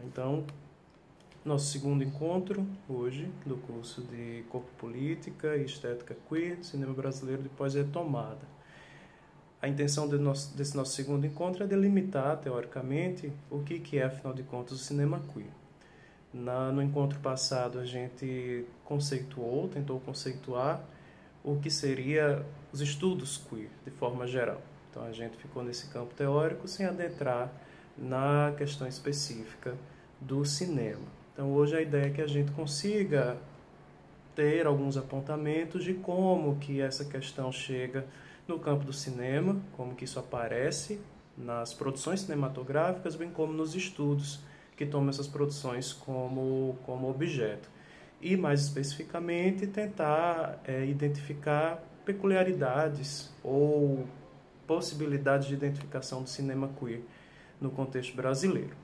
Então, nosso segundo encontro hoje do curso de Corpo Política e Estética Queer, Cinema Brasileiro de Pós-Retomada. A intenção desse nosso segundo encontro é delimitar, teoricamente, o que é, afinal de contas, o cinema queer. No encontro passado, a gente tentou conceituar o que seria os estudos queer, de forma geral. Então, a gente ficou nesse campo teórico sem adentrar na questão específica do cinema. Então, hoje a ideia é que a gente consiga ter alguns apontamentos de como que essa questão chega no campo do cinema, como que isso aparece nas produções cinematográficas, bem como nos estudos que tomam essas produções como objeto. E, mais especificamente, tentar identificar peculiaridades ou possibilidades de identificação do cinema queer no contexto brasileiro.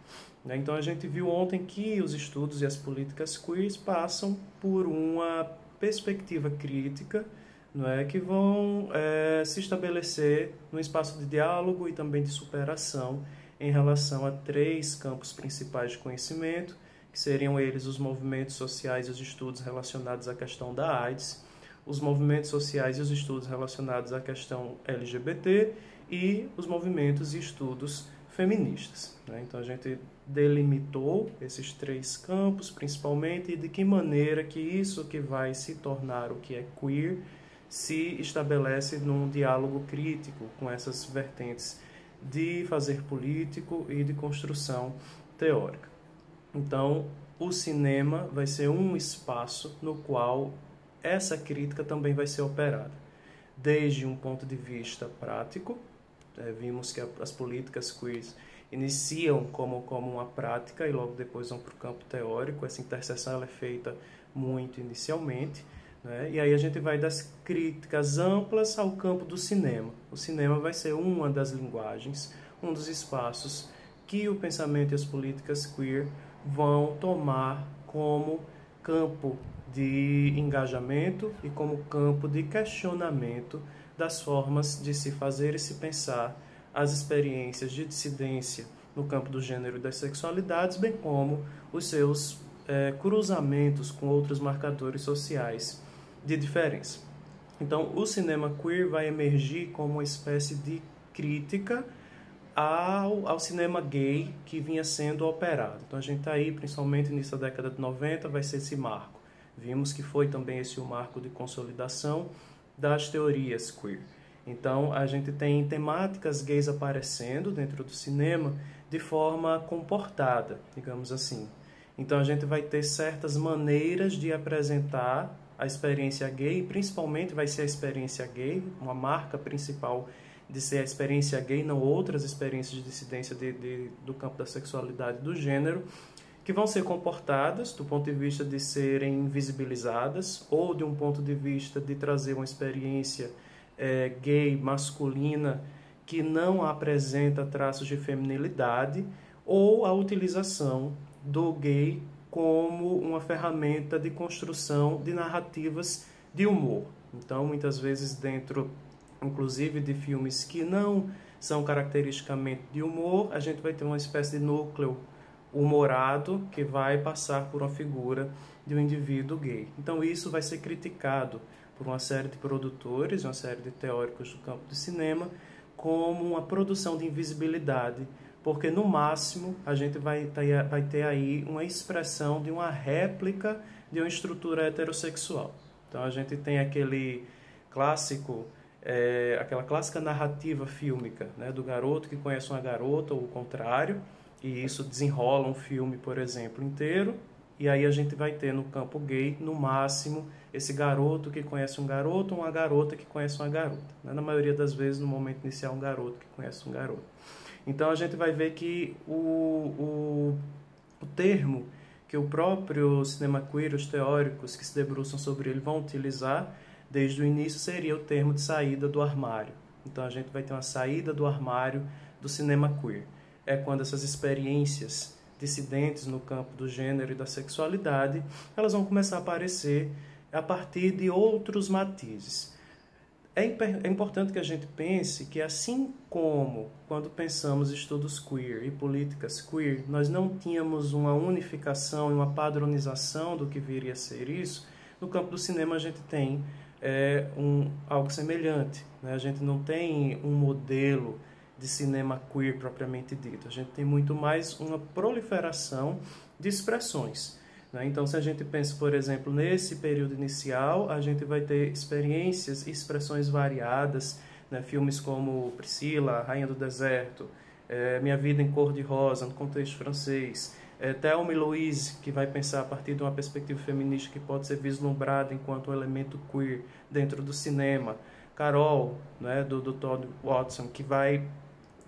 Então, a gente viu ontem que os estudos e as políticas queers passam por uma perspectiva crítica, que vão se estabelecer no espaço de diálogo e também de superação em relação a 3 campos principais de conhecimento, que seriam eles os movimentos sociais e os estudos relacionados à questão da AIDS, os movimentos sociais e os estudos relacionados à questão LGBT e os movimentos e estudos feministas. Então, a gente delimitou esses 3 campos, principalmente, e de que maneira que isso que vai se tornar o que é queer se estabelece num diálogo crítico com essas vertentes de fazer político e de construção teórica. Então, o cinema vai ser um espaço no qual essa crítica também vai ser operada, desde um ponto de vista prático. Vimos que as políticas queers iniciam como uma prática e logo depois vão para o campo teórico. Essa interseção ela é feita muito inicialmente, e aí a gente vai das críticas amplas ao campo do cinema. O cinema vai ser uma das linguagens, um dos espaços que o pensamento e as políticas queer vão tomar como campo de engajamento e como campo de questionamento das formas de se fazer e se pensar as experiências de dissidência no campo do gênero e das sexualidades, bem como os seus cruzamentos com outros marcadores sociais de diferença. Então, o cinema queer vai emergir como uma espécie de crítica ao cinema gay que vinha sendo operado. Então, a gente está aí, principalmente no início da década de 90, vai ser esse marco. Vimos que foi também esse o marco de consolidação das teorias queer. Então, a gente tem temáticas gays aparecendo dentro do cinema de forma comportada, digamos assim. Então, a gente vai ter certas maneiras de apresentar a experiência gay, principalmente vai ser a experiência gay, uma marca principal de ser a experiência gay, não outras experiências de dissidência do campo da sexualidade e do gênero, que vão ser comportadas do ponto de vista de serem visibilizadas ou de um ponto de vista de trazer uma experiência gay, masculina, que não apresenta traços de feminilidade, ou a utilização do gay como uma ferramenta de construção de narrativas de humor. Então, muitas vezes dentro, inclusive, de filmes que não são caracteristicamente de humor, a gente vai ter uma espécie de núcleo humorado que vai passar por uma figura de um indivíduo gay. Então, isso vai ser criticado por uma série de produtores, uma série de teóricos do campo do cinema, como uma produção de invisibilidade, porque no máximo a gente vai ter aí uma expressão de uma réplica de uma estrutura heterossexual. Então a gente tem aquele clássico, aquela clássica narrativa fílmica, do garoto que conhece uma garota ou o contrário, e isso desenrola um filme, por exemplo, inteiro, e aí a gente vai ter no campo gay, no máximo, esse garoto que conhece um garoto ou uma garota que conhece uma garota. Na maioria das vezes, no momento inicial, um garoto que conhece um garoto. Então a gente vai ver que o termo que o próprio cinema queer, os teóricos que se debruçam sobre ele vão utilizar desde o início seria o termo de saída do armário. Então a gente vai ter uma saída do armário do cinema queer. É quando essas experiências dissidentes no campo do gênero e da sexualidade, elas vão começar a aparecer a partir de outros matizes. É importante que a gente pense que, assim como quando pensamos estudos queer e políticas queer, nós não tínhamos uma unificação e uma padronização do que viria a ser isso, no campo do cinema a gente tem algo semelhante, né? A gente não tem um modelo de cinema queer propriamente dito, a gente tem muito mais uma proliferação de expressões. Então, se a gente pensa, por exemplo, nesse período inicial, a gente vai ter experiências e expressões variadas, né? Filmes como Priscila, Rainha do Deserto, Minha Vida em Cor-de-Rosa, no contexto francês, Thelma e Louise, que vai pensar a partir de uma perspectiva feminista que pode ser vislumbrada enquanto um elemento queer dentro do cinema, Carol, né, do Todd Watson,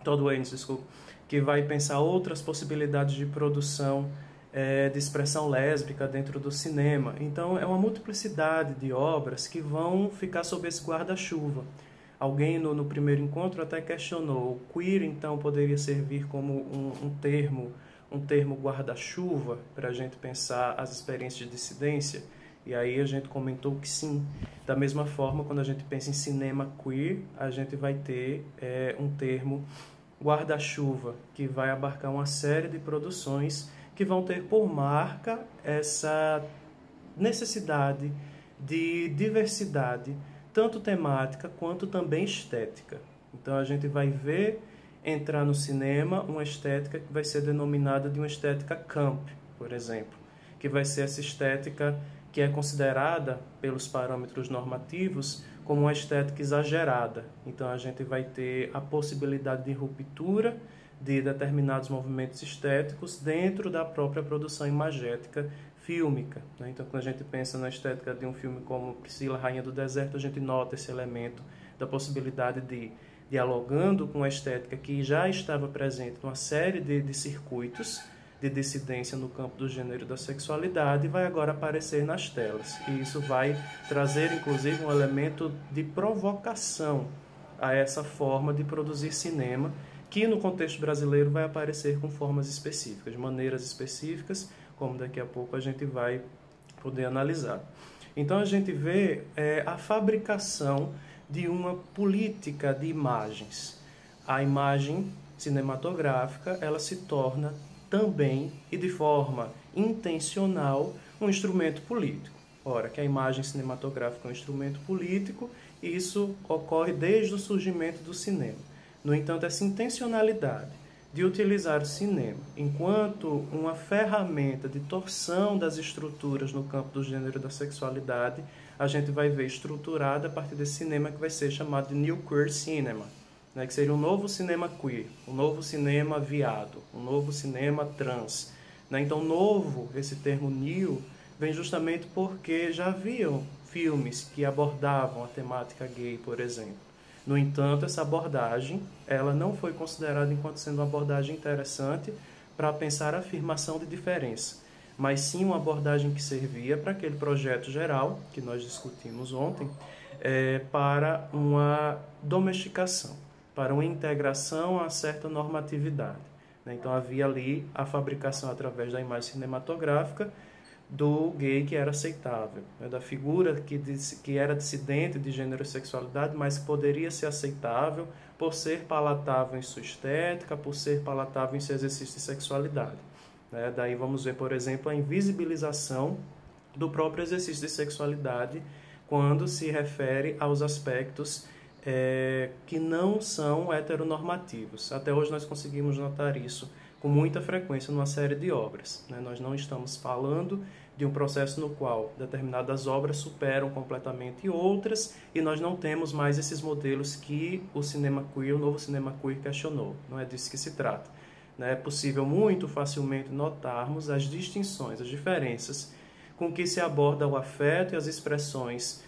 Todd Haynes, desculpa, que vai pensar outras possibilidades de produção de expressão lésbica dentro do cinema. Então, é uma multiplicidade de obras que vão ficar sob esse guarda-chuva. Alguém no primeiro encontro até questionou, o queer então poderia servir como um termo guarda-chuva para a gente pensar as experiências de dissidência? E aí a gente comentou que sim. Da mesma forma, quando a gente pensa em cinema queer, a gente vai ter um termo guarda-chuva que vai abarcar uma série de produções que vão ter por marca essa necessidade de diversidade, tanto temática quanto também estética. Então a gente vai ver entrar no cinema uma estética que vai ser denominada de uma estética camp, por exemplo, que vai ser essa estética que é considerada pelos parâmetros normativos como uma estética exagerada. Então a gente vai ter a possibilidade de ruptura de determinados movimentos estéticos dentro da própria produção imagética fílmica, né? Então, quando a gente pensa na estética de um filme como Priscila, Rainha do Deserto, a gente nota esse elemento da possibilidade de, dialogando com a estética que já estava presente numa série de circuitos de dissidência no campo do gênero e da sexualidade, vai agora aparecer nas telas. E isso vai trazer, inclusive, um elemento de provocação a essa forma de produzir cinema, que no contexto brasileiro vai aparecer com formas específicas, de maneiras específicas, como daqui a pouco a gente vai poder analisar. Então a gente vê a fabricação de uma política de imagens. A imagem cinematográfica, ela se torna também e de forma intencional um instrumento político. Ora, que a imagem cinematográfica é um instrumento político, isso ocorre desde o surgimento do cinema. No entanto, essa intencionalidade de utilizar o cinema enquanto uma ferramenta de torção das estruturas no campo do gênero e da sexualidade, a gente vai ver estruturada a partir desse cinema que vai ser chamado de New Queer Cinema, né, que seria um novo cinema queer, um novo cinema viado, um novo cinema trans. Né? Então, novo, esse termo new, vem justamente porque já haviam filmes que abordavam a temática gay, por exemplo. No entanto, essa abordagem ela não foi considerada enquanto sendo uma abordagem interessante para pensar a afirmação de diferença, mas sim uma abordagem que servia para aquele projeto geral, que nós discutimos ontem, para uma domesticação, para uma integração a certa normatividade. Então, havia ali a fabricação através da imagem cinematográfica do gay que era aceitável, né? Da figura que era dissidente de gênero e sexualidade, mas que poderia ser aceitável por ser palatável em sua estética, por ser palatável em seu exercício de sexualidade. Né? Daí vamos ver, por exemplo, a invisibilização do próprio exercício de sexualidade quando se refere aos aspectos que não são heteronormativos. Até hoje nós conseguimos notar isso com muita frequência numa série de obras. Né? Nós não estamos falando de um processo no qual determinadas obras superam completamente outras e nós não temos mais esses modelos que o cinema queer, o novo cinema queer questionou. Não é disso que se trata. Né? É possível muito facilmente notarmos as distinções, as diferenças com que se aborda o afeto e as expressões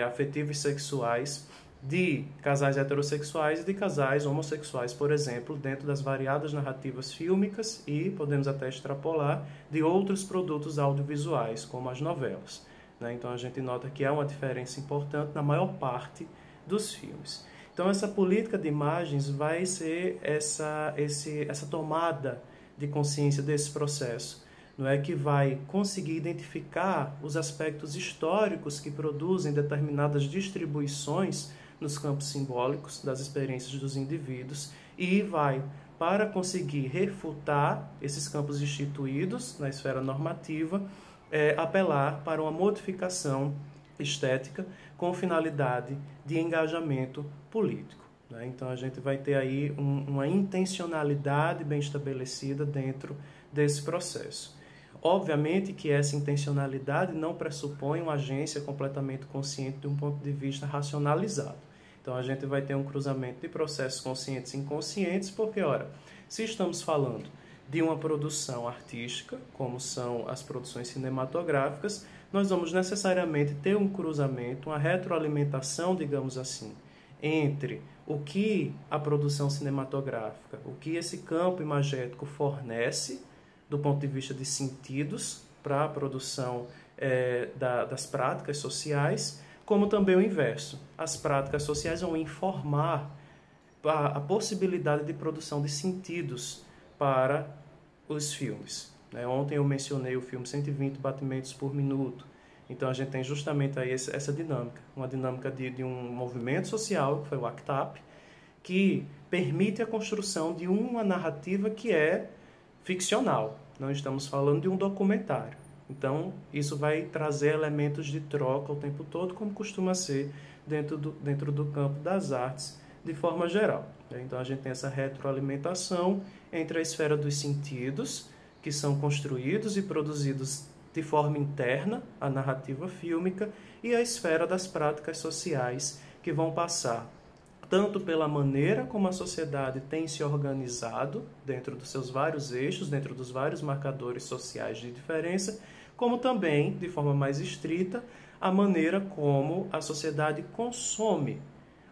afetivas e sexuais de casais heterossexuais e de casais homossexuais, por exemplo, dentro das variadas narrativas fílmicas e, podemos até extrapolar, de outros produtos audiovisuais, como as novelas. Né? Então, a gente nota que há uma diferença importante na maior parte dos filmes. Então, essa política de imagens vai ser essa tomada de consciência desse processo, não é, que vai conseguir identificar os aspectos históricos que produzem determinadas distribuições nos campos simbólicos das experiências dos indivíduos e vai, para conseguir refutar esses campos instituídos na esfera normativa, apelar para uma modificação estética com finalidade de engajamento político. Então, a gente vai ter aí uma intencionalidade bem estabelecida dentro desse processo. Obviamente que essa intencionalidade não pressupõe uma agência completamente consciente de um ponto de vista racionalizado. Então, a gente vai ter um cruzamento de processos conscientes e inconscientes, porque, ora, se estamos falando de uma produção artística, como são as produções cinematográficas, nós vamos necessariamente ter um cruzamento, uma retroalimentação, digamos assim, entre o que a produção cinematográfica, o que esse campo imagético fornece do ponto de vista de sentidos para a produção das práticas sociais, como também o inverso. As práticas sociais vão informar a possibilidade de produção de sentidos para os filmes. Ontem eu mencionei o filme 120 batimentos por minuto. Então, a gente tem justamente aí essa dinâmica, uma dinâmica de um movimento social, que foi o ACT UP, que permite a construção de uma narrativa que é ficcional. Não estamos falando de um documentário. Então, isso vai trazer elementos de troca o tempo todo, como costuma ser dentro do campo das artes, de forma geral. Então, a gente tem essa retroalimentação entre a esfera dos sentidos, que são construídos e produzidos de forma interna, a narrativa fílmica, e a esfera das práticas sociais, que vão passar tanto pela maneira como a sociedade tem se organizado dentro dos seus vários eixos, dentro dos vários marcadores sociais de diferença, como também, de forma mais estrita, a maneira como a sociedade consome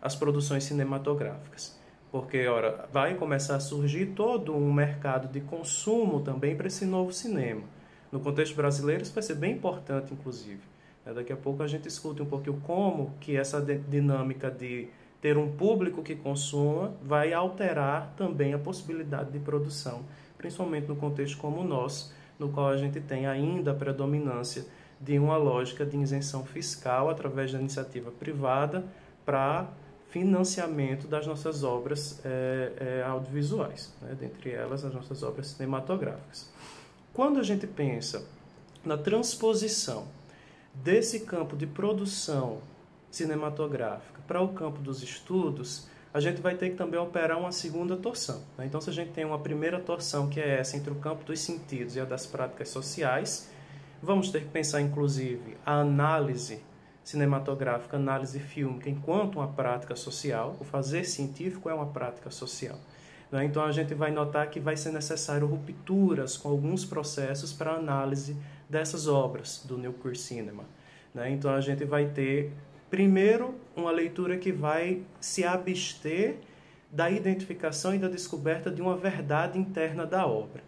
as produções cinematográficas. Porque, ora, vai começar a surgir todo um mercado de consumo também para esse novo cinema. No contexto brasileiro, isso vai ser bem importante, inclusive. Daqui a pouco a gente escuta um pouquinho como que essa dinâmica de ter um público que consuma vai alterar também a possibilidade de produção, principalmente no contexto como o nosso, no qual a gente tem ainda a predominância de uma lógica de isenção fiscal através da iniciativa privada para financiamento das nossas obras audiovisuais, dentre elas as nossas obras cinematográficas. Quando a gente pensa na transposição desse campo de produção cinematográfica para o campo dos estudos, a gente vai ter que também operar uma segunda torção. Então, se a gente tem uma primeira torção, que é essa entre o campo dos sentidos e a das práticas sociais, vamos ter que pensar, inclusive, a análise cinematográfica, análise fílmica, enquanto uma prática social. O fazer científico é uma prática social. Então, a gente vai notar que vai ser necessário rupturas com alguns processos para a análise dessas obras do New Queer Cinema. Então, a gente vai ter, primeiro, uma leitura que vai se abster da identificação e da descoberta de uma verdade interna da obra.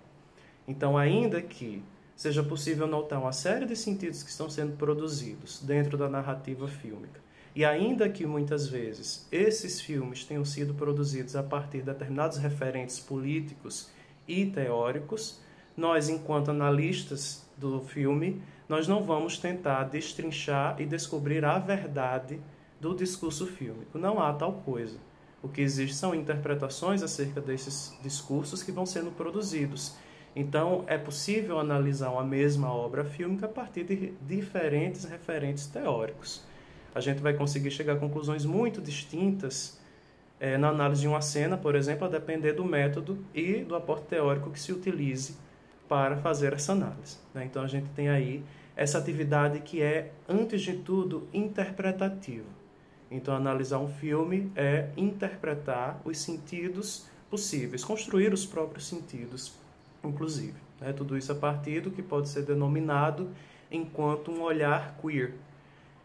Então, ainda que seja possível notar uma série de sentidos que estão sendo produzidos dentro da narrativa fílmica, e ainda que muitas vezes esses filmes tenham sido produzidos a partir de determinados referentes políticos e teóricos, nós, enquanto analistas do filme, nós não vamos tentar destrinchar e descobrir a verdade do discurso fílmico. Não há tal coisa. O que existe são interpretações acerca desses discursos que vão sendo produzidos. Então, é possível analisar uma mesma obra fílmica a partir de diferentes referentes teóricos. A gente vai conseguir chegar a conclusões muito distintas na análise de uma cena, por exemplo, a depender do método e do aporte teórico que se utilize para fazer essa análise. Então, a gente tem aí essa atividade que é, antes de tudo, interpretativa. Então, analisar um filme é interpretar os sentidos possíveis, construir os próprios sentidos, inclusive. Tudo isso a partir do que pode ser denominado enquanto um olhar queer.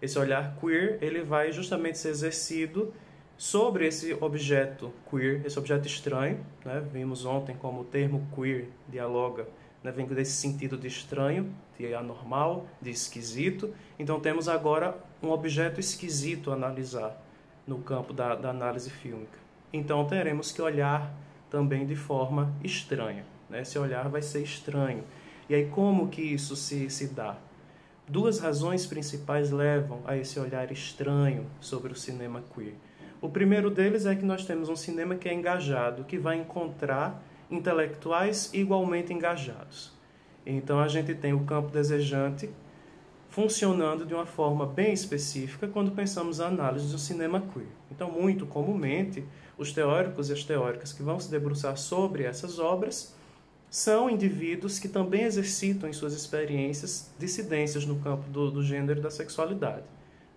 Esse olhar queer, ele vai justamente ser exercido sobre esse objeto queer, esse objeto estranho. Vimos ontem como o termo queer dialoga, vem desse sentido de estranho, de anormal, de esquisito. Então, temos agora um objeto esquisito a analisar no campo da análise fílmica. Então, teremos que olhar também de forma estranha. Esse olhar vai ser estranho. E aí, como que isso se dá? Duas razões principais levam a esse olhar estranho sobre o cinema queer. O primeiro deles é que nós temos um cinema que é engajado, que vai encontrar intelectuais igualmente engajados. Então a gente tem o campo desejante funcionando de uma forma bem específica quando pensamos a análise do cinema queer. Então, muito comumente, os teóricos e as teóricas que vão se debruçar sobre essas obras são indivíduos que também exercitam em suas experiências dissidências no campo do gênero e da sexualidade.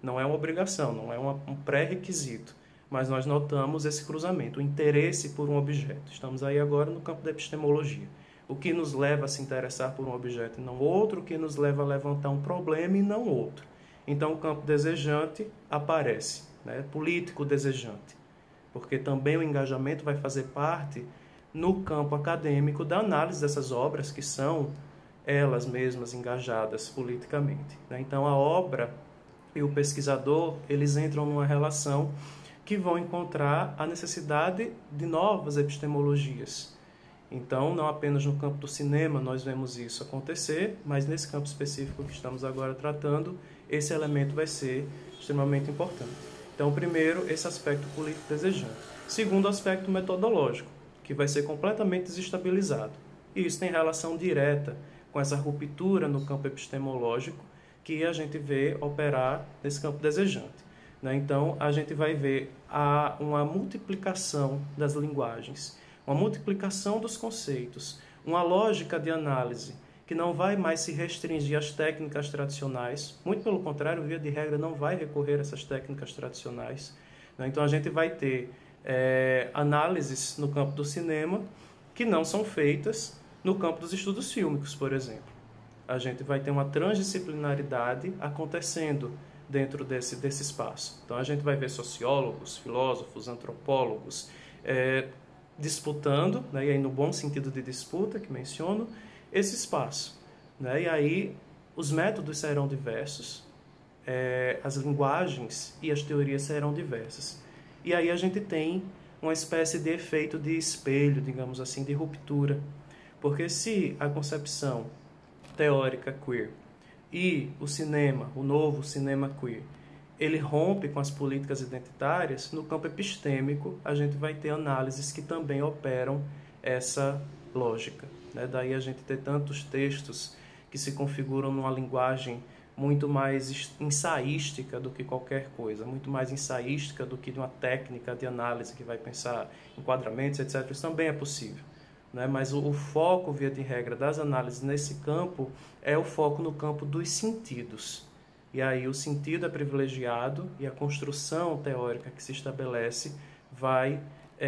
Não é uma obrigação, não é um pré-requisito, mas nós notamos esse cruzamento, o interesse por um objeto. Estamos aí agora no campo da epistemologia. O que nos leva a se interessar por um objeto e não outro, o que nos leva a levantar um problema e não outro. Então, o campo desejante aparece, né? Político desejante, porque também o engajamento vai fazer parte no campo acadêmico da análise dessas obras que são elas mesmas engajadas politicamente, né? Então, a obra e o pesquisador, eles entram numa relação que vão encontrar a necessidade de novas epistemologias. Então, não apenas no campo do cinema nós vemos isso acontecer, mas nesse campo específico que estamos agora tratando, esse elemento vai ser extremamente importante. Então, primeiro, esse aspecto político desejante. Segundo, aspecto metodológico, que vai ser completamente desestabilizado. E isso tem relação direta com essa ruptura no campo epistemológico que a gente vê operar nesse campo desejante. Então, a gente vai ver uma multiplicação das linguagens, uma multiplicação dos conceitos, uma lógica de análise que não vai mais se restringir às técnicas tradicionais, muito pelo contrário, via de regra, não vai recorrer a essas técnicas tradicionais. Então, a gente vai ter análises no campo do cinema que não são feitas no campo dos estudos fílmicos, por exemplo. A gente vai ter uma transdisciplinaridade acontecendo dentro desse espaço. Então, a gente vai ver sociólogos, filósofos, antropólogos disputando, né, e aí no bom sentido de disputa que menciono, esse espaço. Né? E aí os métodos serão diversos, as linguagens e as teorias serão diversas. E aí a gente tem uma espécie de efeito de espelho, digamos assim, de ruptura. Porque se a concepção teórica queer e o cinema, o novo cinema queer, ele rompe com as políticas identitárias, no campo epistêmico a gente vai ter análises que também operam essa lógica. Né? Daí a gente ter tantos textos que se configuram numa linguagem muito mais ensaística do que qualquer coisa, muito mais ensaística do que de uma técnica de análise que vai pensar enquadramentos, etc. Isso também é possível. Né? Mas o foco, via de regra, das análises nesse campo é o foco no campo dos sentidos. E aí o sentido é privilegiado e a construção teórica que se estabelece vai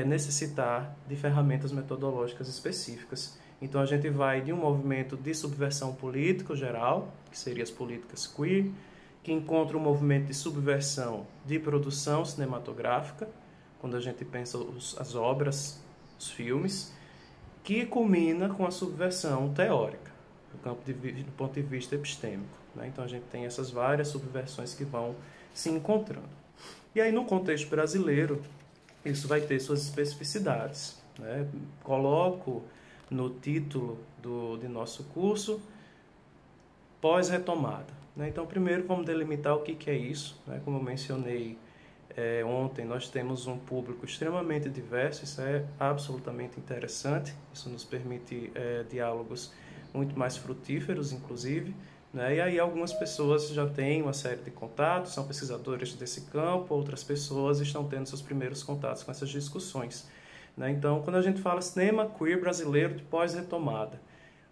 necessitar de ferramentas metodológicas específicas. Então a gente vai de um movimento de subversão político geral, que seria as políticas queer, que encontra um movimento de subversão de produção cinematográfica, quando a gente pensa as obras, os filmes, que culmina com a subversão teórica, do ponto de vista epistêmico. Né? Então a gente tem essas várias subversões que vão se encontrando. E aí no contexto brasileiro, isso vai ter suas especificidades. Né? Coloco no título de nosso curso, pós-retomada. Né? Então primeiro vamos delimitar o que é isso. Né? Como eu mencionei ontem, nós temos um público extremamente diverso, isso é absolutamente interessante, isso nos permite diálogos muito mais frutíferos, inclusive. Né? E aí algumas pessoas já têm uma série de contatos, são pesquisadores desse campo, outras pessoas estão tendo seus primeiros contatos com essas discussões. Né? Então, quando a gente fala cinema queer brasileiro de pós-retomada,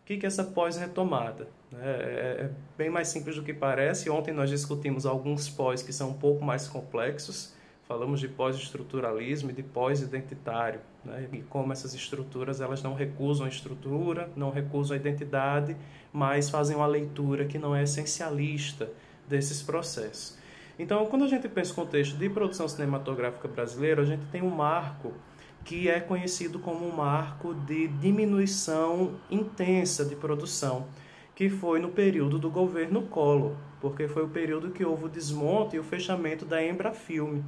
o que é essa pós-retomada? É bem mais simples do que parece. Ontem nós discutimos alguns pós que são um pouco mais complexos, falamos de pós-estruturalismo e de pós-identitário, né? E como essas estruturas elas não recusam a estrutura, não recusam a identidade, mas fazem uma leitura que não é essencialista desses processos. Então, quando a gente pensa no contexto de produção cinematográfica brasileira, a gente tem um marco que é conhecido como um marco de diminuição intensa de produção, que foi no período do governo Collor, porque foi o período que houve o desmonte e o fechamento da Embrafilme,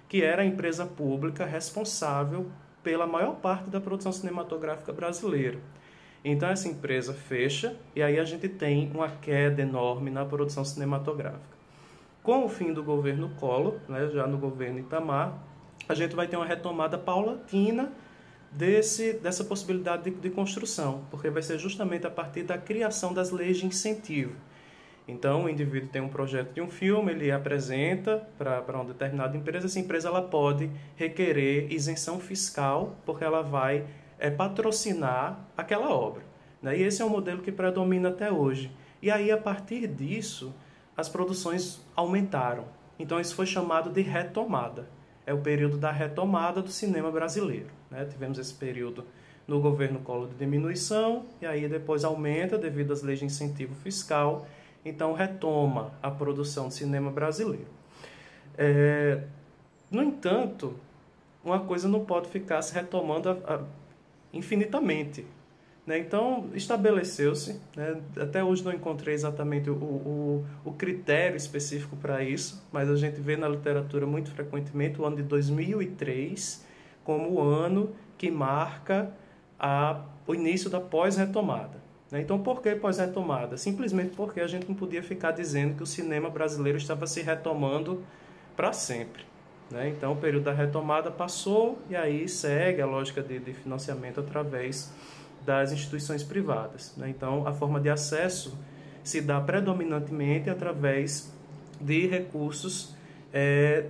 que era a empresa pública responsável pela maior parte da produção cinematográfica brasileira. Então essa empresa fecha e aí a gente tem uma queda enorme na produção cinematográfica. Com o fim do governo Collor, né, já no governo Itamar, a gente vai ter uma retomada paulatina dessa possibilidade de construção, porque vai ser justamente a partir da criação das leis de incentivo. Então, o indivíduo tem um projeto de um filme, ele apresenta para uma determinada empresa, essa empresa ela pode requerer isenção fiscal, porque ela vai patrocinar aquela obra, né? E esse é um modelo que predomina até hoje. E aí, a partir disso, as produções aumentaram. Então, isso foi chamado de retomada. É o período da retomada do cinema brasileiro, né? Tivemos esse período no governo Collor de diminuição, e aí depois aumenta devido às leis de incentivo fiscal. Então, retoma a produção de cinema brasileiro. No entanto, uma coisa não pode ficar se retomando infinitamente, né? Então, estabeleceu-se, né? Até hoje não encontrei exatamente o critério específico para isso, mas a gente vê na literatura muito frequentemente o ano de 2003 como o ano que marca o início da pós-retomada. Então, por que pós-retomada? Simplesmente porque a gente não podia ficar dizendo que o cinema brasileiro estava se retomando para sempre, né? Então, o período da retomada passou e aí segue a lógica de financiamento através das instituições privadas, né? Então, a forma de acesso se dá predominantemente através de recursos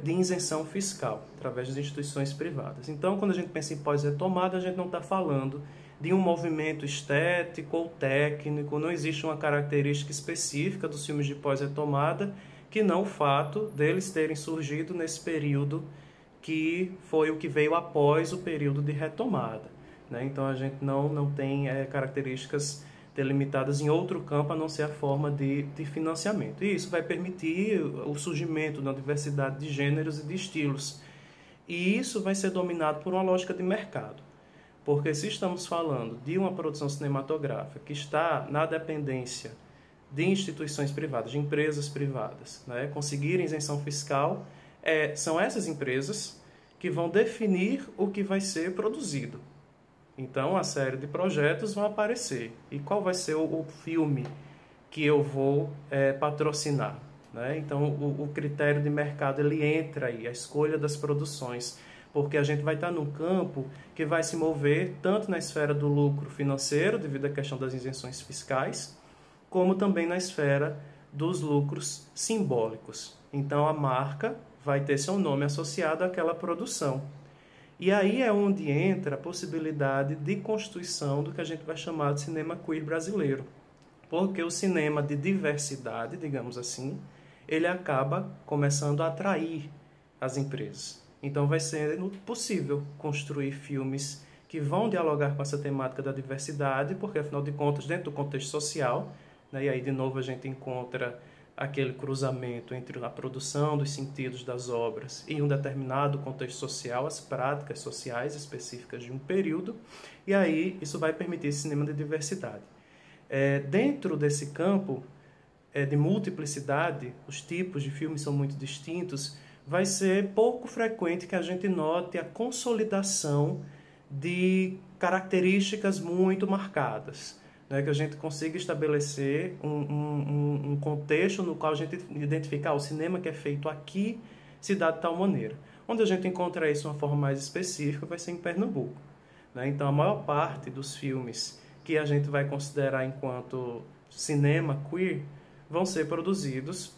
de isenção fiscal, através das instituições privadas. Então, quando a gente pensa em pós-retomada, a gente não está falando de um movimento estético ou técnico, não existe uma característica específica dos filmes de pós-retomada, que não o fato deles terem surgido nesse período que foi o que veio após o período de retomada, né? Então, a gente não tem características delimitadas em outro campo, a não ser a forma de financiamento. E isso vai permitir o surgimento de uma diversidade de gêneros e de estilos. E isso vai ser dominado por uma lógica de mercado. Porque se estamos falando de uma produção cinematográfica que está na dependência de instituições privadas, de empresas privadas, né, conseguirem isenção fiscal, são essas empresas que vão definir o que vai ser produzido. Então, a série de projetos vão aparecer. E qual vai ser o filme que eu vou patrocinar, né? Então, o critério de mercado ele entra aí, a escolha das produções, porque a gente vai estar num campo que vai se mover tanto na esfera do lucro financeiro, devido à questão das isenções fiscais, como também na esfera dos lucros simbólicos. Então, a marca vai ter seu nome associado àquela produção. E aí é onde entra a possibilidade de constituição do que a gente vai chamar de cinema queer brasileiro. Porque o cinema de diversidade, digamos assim, ele acaba começando a atrair as empresas. Então vai ser possível construir filmes que vão dialogar com essa temática da diversidade, porque afinal de contas, dentro do contexto social, né, e aí de novo a gente encontra aquele cruzamento entre a produção dos sentidos das obras e um determinado contexto social, as práticas sociais específicas de um período, e aí isso vai permitir esse cinema de diversidade. Dentro desse campo de multiplicidade, os tipos de filmes são muito distintos, vai ser pouco frequente que a gente note a consolidação de características muito marcadas, né? Que a gente consiga estabelecer um contexto no qual a gente identificar o cinema que é feito aqui se dá de tal maneira. Onde a gente encontra isso de uma forma mais específica vai ser em Pernambuco, né? Então, a maior parte dos filmes que a gente vai considerar enquanto cinema queer vão ser produzidos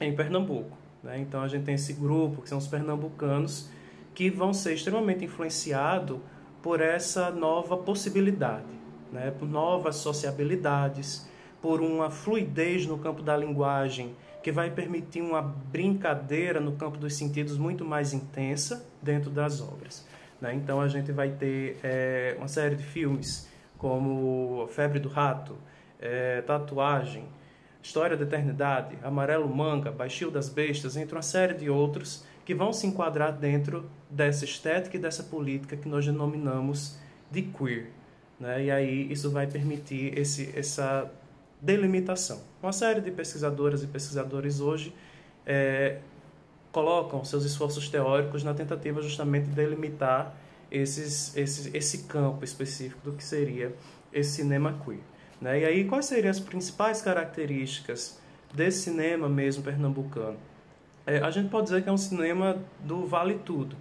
em Pernambuco, né? Então, a gente tem esse grupo, que são os pernambucanos, que vão ser extremamente influenciados por essa nova possibilidade, né? Por novas sociabilidades, por uma fluidez no campo da linguagem, que vai permitir uma brincadeira no campo dos sentidos muito mais intensa dentro das obras, né? Então, a gente vai ter uma série de filmes como Febre do Rato, Tatuagem, História da Eternidade, Amarelo Manga, Baixio das Bestas, entre uma série de outros que vão se enquadrar dentro dessa estética e dessa política que nós denominamos de queer, né? E aí isso vai permitir essa delimitação. Uma série de pesquisadoras e pesquisadores hoje colocam seus esforços teóricos na tentativa justamente de delimitar esse campo específico do que seria esse cinema queer, né? E aí, quais seriam as principais características desse cinema mesmo pernambucano? A gente pode dizer que é um cinema do vale tudo,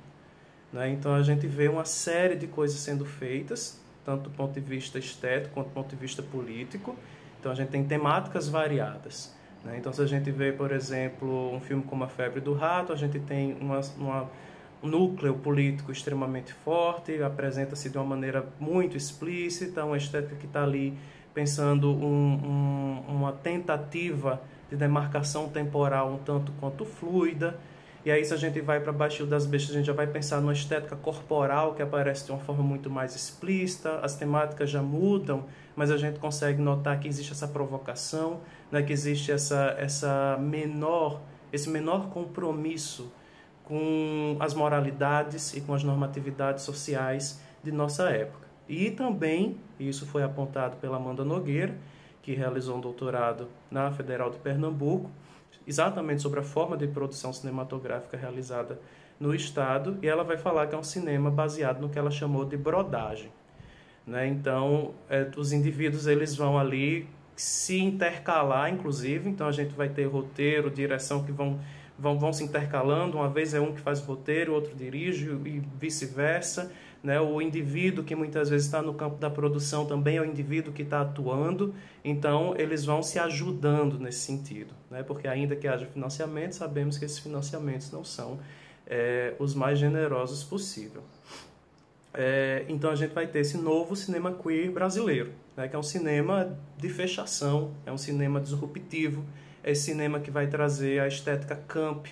né? Então a gente vê uma série de coisas sendo feitas, tanto do ponto de vista estético quanto do ponto de vista político. Então a gente tem temáticas variadas, né? Então se a gente vê, por exemplo, um filme como A Febre do Rato, a gente tem um núcleo político extremamente forte, apresenta-se de uma maneira muito explícita, uma estética que está ali pensando uma tentativa de demarcação temporal um tanto quanto fluida. E aí, se a gente vai para Baixio das Bestas, a gente já vai pensar numa estética corporal que aparece de uma forma muito mais explícita, as temáticas já mudam, mas a gente consegue notar que existe essa provocação, né, que existe esse menor compromisso com as moralidades e com as normatividades sociais de nossa época. E também, isso foi apontado pela Amanda Nogueira, que realizou um doutorado na Federal de Pernambuco, exatamente sobre a forma de produção cinematográfica realizada no Estado, e ela vai falar que é um cinema baseado no que ela chamou de brodagem, né? Então, os indivíduos eles vão ali se intercalar, inclusive, então a gente vai ter roteiro, direção que vão se intercalando, uma vez é um que faz o roteiro, outro dirige e vice-versa, né? O indivíduo que muitas vezes está no campo da produção também é o indivíduo que está atuando, então eles vão se ajudando nesse sentido, né? Porque ainda que haja financiamento, sabemos que esses financiamentos não são os mais generosos possível. Então a gente vai ter esse novo cinema queer brasileiro, né? Que é um cinema de fechação, é um cinema disruptivo, é esse cinema que vai trazer a estética camp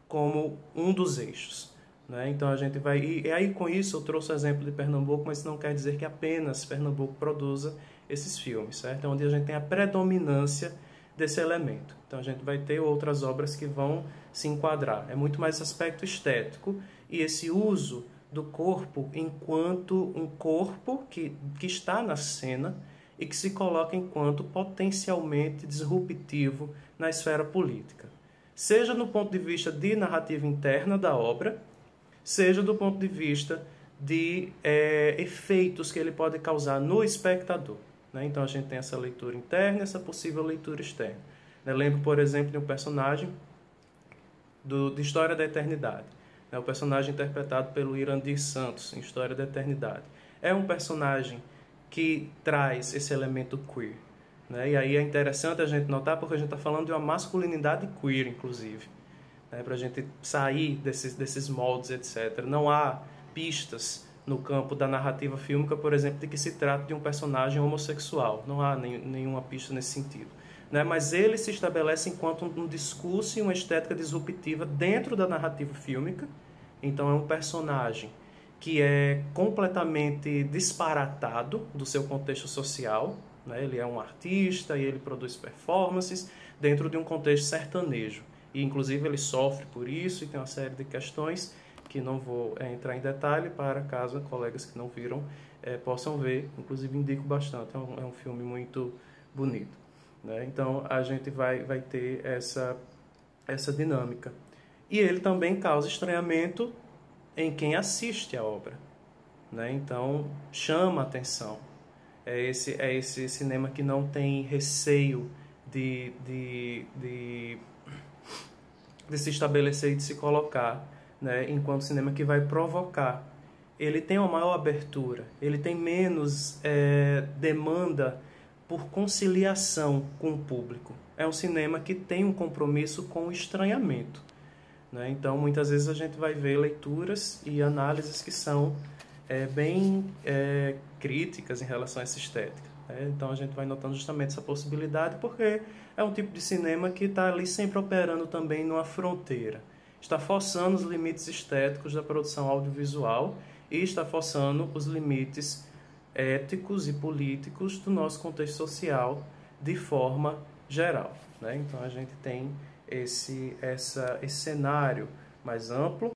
como um dos eixos, né? Então a gente vai... E aí com isso eu trouxe o exemplo de Pernambuco, mas não quer dizer que apenas Pernambuco produza esses filmes, certo? É onde a gente tem a predominância desse elemento. Então a gente vai ter outras obras que vão se enquadrar. É muito mais esse aspecto estético e esse uso do corpo enquanto um corpo que está na cena e que se coloca enquanto potencialmente disruptivo na esfera política. Seja no ponto de vista de narrativa interna da obra, seja do ponto de vista de efeitos que ele pode causar no espectador, né? Então a gente tem essa leitura interna e essa possível leitura externa. Eu lembro, por exemplo, de um personagem de História da Eternidade. O personagem interpretado pelo Irandir Santos, em História da Eternidade. É um personagem que traz esse elemento queer, né? E aí é interessante a gente notar, porque a gente está falando de uma masculinidade queer, inclusive, né? Para a gente sair desses moldes, etc. Não há pistas no campo da narrativa fílmica, por exemplo, de que se trata de um personagem homossexual. Não há nenhuma pista nesse sentido, né? Mas ele se estabelece enquanto um discurso e uma estética disruptiva dentro da narrativa fílmica. Então é um personagem que é completamente disparatado do seu contexto social, né? Ele é um artista e ele produz performances dentro de um contexto sertanejo. E inclusive ele sofre por isso e tem uma série de questões que não vou entrar em detalhe, para caso colegas que não viram possam ver. Inclusive indico bastante, é um filme muito bonito, né? Então a gente vai ter essa dinâmica. E ele também causa estranhamento em quem assiste a obra, né? Então chama a atenção. É esse cinema que não tem receio de se estabelecer e de se colocar, né, enquanto cinema que vai provocar. Ele tem uma maior abertura, ele tem menos demanda por conciliação com o público. É um cinema que tem um compromisso com o estranhamento, né? Então, muitas vezes a gente vai ver leituras e análises que são bem críticas em relação a essa estética, né? Então, a gente vai notando justamente essa possibilidade, porque é um tipo de cinema que está ali sempre operando também numa fronteira. Está forçando os limites estéticos da produção audiovisual e está forçando os limites éticos e políticos do nosso contexto social de forma geral, né? Então a gente tem esse cenário mais amplo,